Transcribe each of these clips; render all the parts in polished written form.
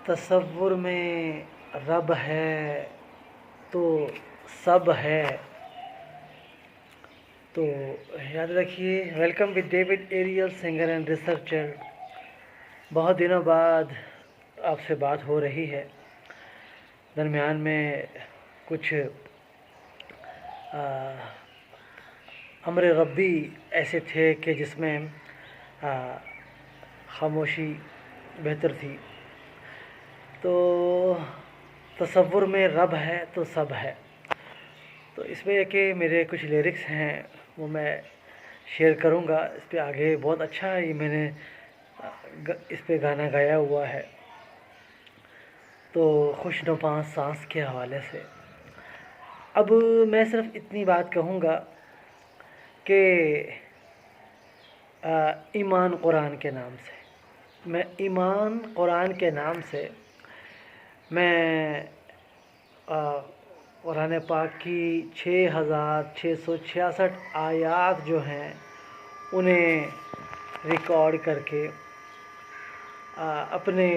تصور میں رب ہے تو سب ہے. تو یاد رکھیے، welcome with David Ariel, singer and researcher. بہت دنوں بعد آپ سے بات ہو رہی ہے. درمیان میں کچھ امر ربی ایسے تھے کہ جس میں خاموشی بہتر تھی. تو تصور میں رب ہے تو سب ہے. تو اس میں کہ میرے کچھ لیرکس ہیں وہ میں شیئر کروں گا. اس پہ آگے بہت اچھا ہے، یہ میں نے اس پہ گانا گایا ہوا ہے. تو خوشنما سانس کے حوالے سے اب میں صرف اتنی بات کہوں گا کہ ایمان قرآن کے نام سے، میں ایمان قرآن کے نام سے میں قرآن پاک کی 6666 آیات جو ہیں انہیں ریکارڈ کر کے اپنے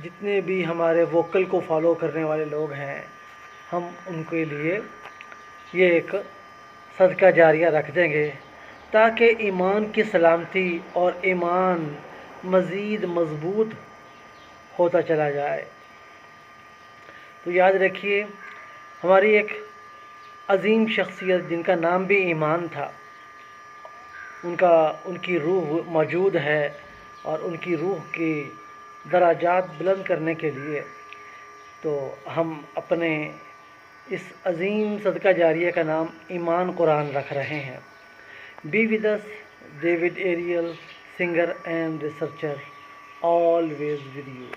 جتنے بھی ہمارے ووکل کو فالو کرنے والے لوگ ہیں، ہم ان کے لیے یہ ایک صدقہ جاریہ رکھ دیں گے تاکہ ایمان کی سلامتی اور ایمان مزید مضبوط ہوتا چلا جائے. تو یاد رکھیے، ہماری ایک عظیم شخصیت جن کا نام بھی ایمان تھا، ان کی روح موجود ہے، اور ان کی روح کی درجات بلند کرنے کے لیے تو ہم اپنے اس عظیم صدقہ جاریہ کا نام ایمان قرآن رکھ رہے ہیں. Be with us David Ariel, singer and researcher, always with you.